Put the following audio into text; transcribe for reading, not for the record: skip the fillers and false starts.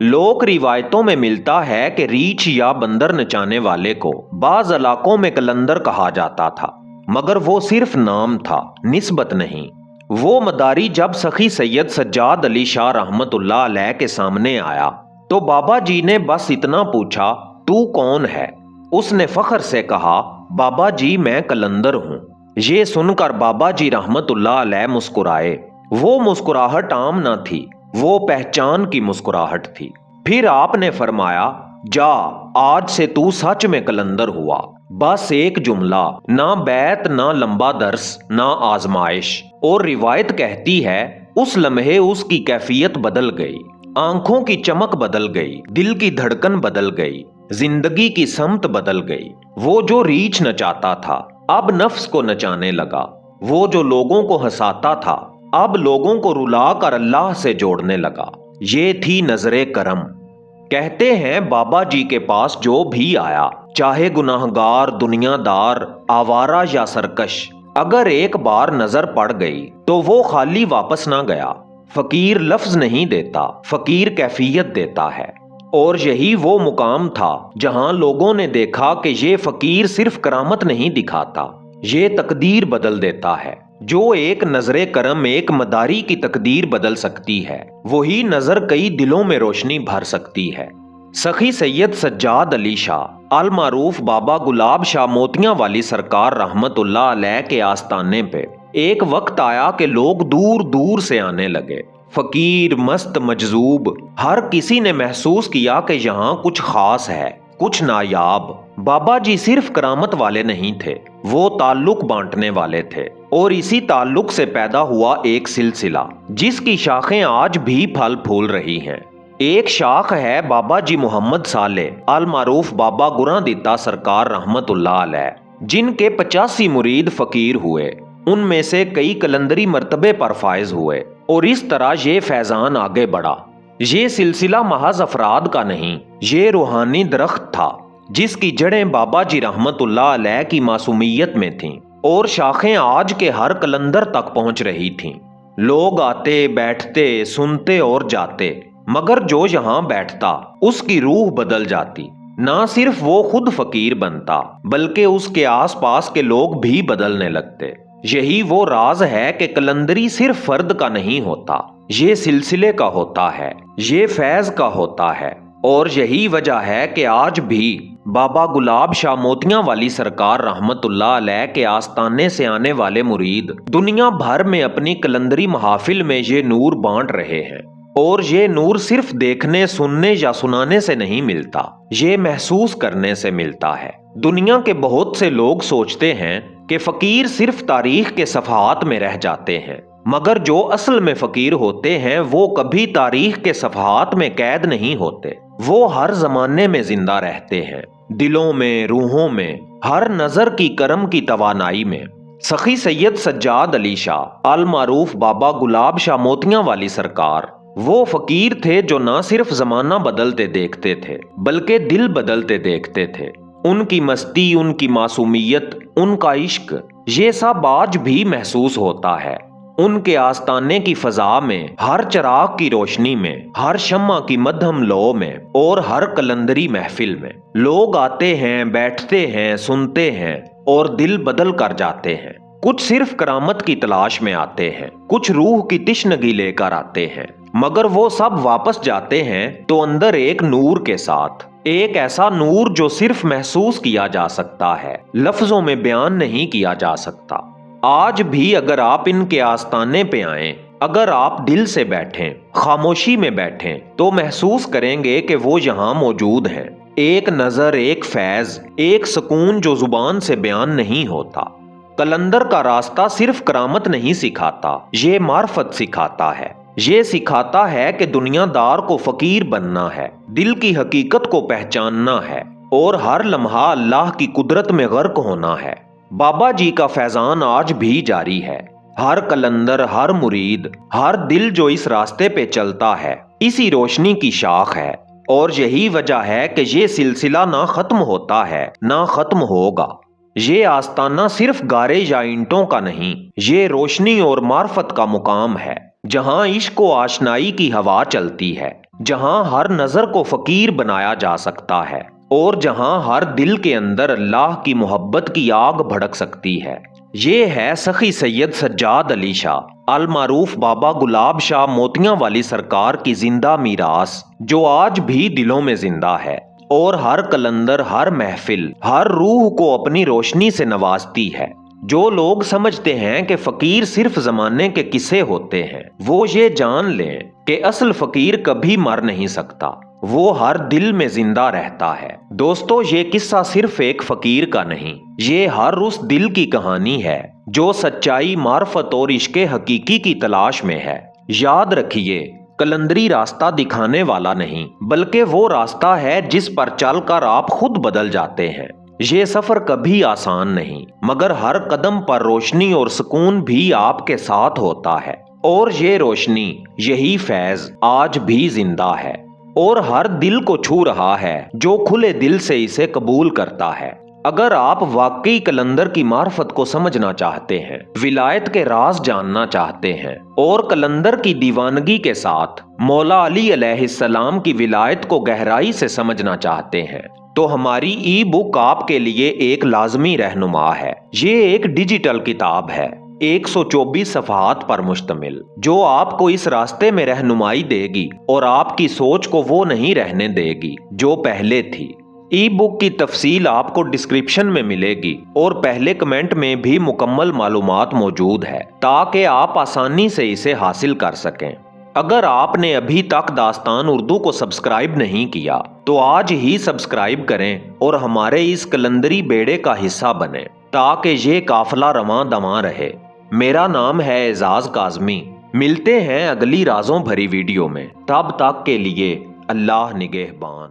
لوک روایتوں میں ملتا ہے کہ ریچھ یا بندر نچانے والے کو بعض علاقوں میں قلندر کہا جاتا تھا، مگر وہ صرف نام تھا، نسبت نہیں۔ وہ مداری جب سخی سید سجاد علی شاہ رحمت اللہ علیہ کے سامنے آیا تو بابا جی نے بس اتنا پوچھا، تو کون ہے؟ اس نے فخر سے کہا، بابا جی میں قلندر ہوں۔ یہ سن کر بابا جی رحمت اللہ علیہ مسکرائے۔ وہ مسکراہٹ عام نہ تھی، وہ پہچان کی مسکراہٹ تھی۔ پھر آپ نے فرمایا، جا، آج سے تو سچ میں قلندر ہوا۔ بس ایک جملہ، نہ بیت، نہ لمبا درس، نہ آزمائش۔ اور روایت کہتی ہے اس لمحے اس کی کیفیت بدل گئی، آنکھوں کی چمک بدل گئی، دل کی دھڑکن بدل گئی، زندگی کی سمت بدل گئی۔ وہ جو ریچھ نچاتا تھا اب نفس کو نچانے لگا، وہ جو لوگوں کو ہنساتا تھا اب لوگوں کو رلا کر اللہ سے جوڑنے لگا۔ یہ تھی نظر کرم۔ کہتے ہیں بابا جی کے پاس جو بھی آیا، چاہے گناہگار، دنیا دار، آوارہ یا سرکش، اگر ایک بار نظر پڑ گئی تو وہ خالی واپس نہ گیا۔ فقیر لفظ نہیں دیتا، فقیر کیفیت دیتا ہے۔ اور یہی وہ مقام تھا جہاں لوگوں نے دیکھا کہ یہ فقیر صرف کرامت نہیں دکھاتا، یہ تقدیر بدل دیتا ہے۔ جو ایک نظر کرم ایک مداری کی تقدیر بدل سکتی ہے، وہی نظر کئی دلوں میں روشنی بھر سکتی ہے۔ سخی سید سجاد علی شاہ المعروف بابا گلاب شاہ موتیاں والی سرکار رحمت اللہ علیہ کے آستانے پہ ایک وقت آیا کہ لوگ دور دور سے آنے لگے، فقیر، مست، مجذوب۔ ہر کسی نے محسوس کیا کہ یہاں کچھ خاص ہے، کچھ نایاب۔ بابا جی صرف کرامت والے نہیں تھے، وہ تعلق بانٹنے والے تھے، اور اسی تعلق سے پیدا ہوا ایک سلسلہ جس کی شاخیں آج بھی پھل پھول رہی ہیں۔ ایک شاخ ہے بابا جی محمد صالح المعروف بابا گراں دیتا سرکار رحمت اللہ علیہ، جن کے 85 مرید فقیر ہوئے، ان میں سے کئی قلندری مرتبے پر فائز ہوئے، اور اس طرح یہ فیضان آگے بڑھا۔ یہ سلسلہ محض افراد کا نہیں، یہ روحانی درخت تھا جس کی جڑیں بابا جی رحمت اللہ علیہ کی معصومیت میں تھیں، اور شاخیں آج کے ہر قلندر تک پہنچ رہی تھیں۔ لوگ آتے، بیٹھتے، سنتے اور جاتے، مگر جو یہاں بیٹھتا اس کی روح بدل جاتی۔ نہ صرف وہ خود فقیر بنتا بلکہ اس کے آس پاس کے لوگ بھی بدلنے لگتے۔ یہی وہ راز ہے کہ قلندری صرف فرد کا نہیں ہوتا، یہ سلسلے کا ہوتا ہے، یہ فیض کا ہوتا ہے۔ اور یہی وجہ ہے کہ آج بھی بابا گلاب شاہ موتیاں والی سرکار رحمت اللہ علیہ کے آستانے سے آنے والے مرید دنیا بھر میں اپنی قلندری محافل میں یہ نور بانٹ رہے ہیں۔ اور یہ نور صرف دیکھنے، سننے یا سنانے سے نہیں ملتا، یہ محسوس کرنے سے ملتا ہے۔ دنیا کے بہت سے لوگ سوچتے ہیں کہ فقیر صرف تاریخ کے صفحات میں رہ جاتے ہیں، مگر جو اصل میں فقیر ہوتے ہیں وہ کبھی تاریخ کے صفحات میں قید نہیں ہوتے، وہ ہر زمانے میں زندہ رہتے ہیں، دلوں میں، روحوں میں، ہر نظر کی کرم کی توانائی میں۔ سخی سید سجاد علی شاہ المعروف بابا گلاب شاہ موتیاں والی سرکار وہ فقیر تھے جو نہ صرف زمانہ بدلتے دیکھتے تھے بلکہ دل بدلتے دیکھتے تھے۔ ان کی مستی، ان کی معصومیت، ان کا عشق، یہ سب آج بھی محسوس ہوتا ہے۔ ان کے آستانے کی فضا میں، ہر چراغ کی روشنی میں، ہر شمع کی مدھم لو میں، اور ہر قلندری محفل میں لوگ آتے ہیں، بیٹھتے ہیں، سنتے ہیں، اور دل بدل کر جاتے ہیں۔ کچھ صرف کرامت کی تلاش میں آتے ہیں، کچھ روح کی تشنگی لے کر آتے ہیں، مگر وہ سب واپس جاتے ہیں تو اندر ایک نور کے ساتھ، ایک ایسا نور جو صرف محسوس کیا جا سکتا ہے، لفظوں میں بیان نہیں کیا جا سکتا۔ آج بھی اگر آپ ان کے آستانے پہ آئیں، اگر آپ دل سے بیٹھیں، خاموشی میں بیٹھیں، تو محسوس کریں گے کہ وہ یہاں موجود ہیں۔ ایک نظر، ایک فیض، ایک سکون جو زبان سے بیان نہیں ہوتا۔ قلندر کا راستہ صرف کرامت نہیں سکھاتا، یہ معرفت سکھاتا ہے۔ یہ سکھاتا ہے کہ دنیا دار کو فقیر بننا ہے، دل کی حقیقت کو پہچاننا ہے، اور ہر لمحہ اللہ کی قدرت میں غرق ہونا ہے۔ بابا جی کا فیضان آج بھی جاری ہے۔ ہر قلندر، ہر مرید، ہر دل جو اس راستے پہ چلتا ہے، اسی روشنی کی شاخ ہے۔ اور یہی وجہ ہے کہ یہ سلسلہ نہ ختم ہوتا ہے، نہ ختم ہوگا۔ یہ آستانہ صرف گارے یا اینٹوں کا نہیں، یہ روشنی اور معرفت کا مقام ہے، جہاں عشق و آشنائی کی ہوا چلتی ہے، جہاں ہر نظر کو فقیر بنایا جا سکتا ہے اور جہاں ہر دل کے اندر اللہ کی محبت کی آگ بھڑک سکتی ہے۔ یہ ہے سخی سید سجاد علی شاہ المعروف بابا گلاب شاہ موتیاں والی سرکار کی زندہ میراث، جو آج بھی دلوں میں زندہ ہے اور ہر قلندر، ہر محفل، ہر روح کو اپنی روشنی سے نوازتی ہے۔ جو لوگ سمجھتے ہیں کہ فقیر صرف زمانے کے قصے ہوتے ہیں، وہ یہ جان لیں کہ اصل فقیر کبھی مر نہیں سکتا، وہ ہر دل میں زندہ رہتا ہے۔ دوستو، یہ قصہ صرف ایک فقیر کا نہیں، یہ ہر اس دل کی کہانی ہے جو سچائی، معرفت اور عشق حقیقی کی تلاش میں ہے۔ یاد رکھیے، قلندری راستہ دکھانے والا نہیں، بلکہ وہ راستہ ہے جس پر چل کر آپ خود بدل جاتے ہیں۔ یہ سفر کبھی آسان نہیں، مگر ہر قدم پر روشنی اور سکون بھی آپ کے ساتھ ہوتا ہے، اور یہ روشنی، یہی فیض آج بھی زندہ ہے اور ہر دل کو چھو رہا ہے جو کھلے دل سے اسے قبول کرتا ہے۔ اگر آپ واقعی قلندر کی معرفت کو سمجھنا چاہتے ہیں، ولایت کے راز جاننا چاہتے ہیں اور قلندر کی دیوانگی کے ساتھ مولا علی علیہ السلام کی ولایت کو گہرائی سے سمجھنا چاہتے ہیں، تو ہماری ای بک آپ کے لیے ایک لازمی رہنما ہے۔ یہ ایک ڈیجیٹل کتاب ہے، 124 صفحات پر مشتمل، جو آپ کو اس راستے میں رہنمائی دے گی اور آپ کی سوچ کو وہ نہیں رہنے دے گی جو پہلے تھی۔ ای بک کی تفصیل آپ کو ڈسکرپشن میں ملے گی اور پہلے کمنٹ میں بھی مکمل معلومات موجود ہے تاکہ آپ آسانی سے اسے حاصل کر سکیں۔ اگر آپ نے ابھی تک داستان اردو کو سبسکرائب نہیں کیا تو آج ہی سبسکرائب کریں اور ہمارے اس قلندری بیڑے کا حصہ بنیں تاکہ یہ قافلہ رواں دواں رہے۔ میرا نام ہے اعزاز کاظمی۔ ملتے ہیں اگلی رازوں بھری ویڈیو میں، تب تک کے لیے اللہ نگہبان۔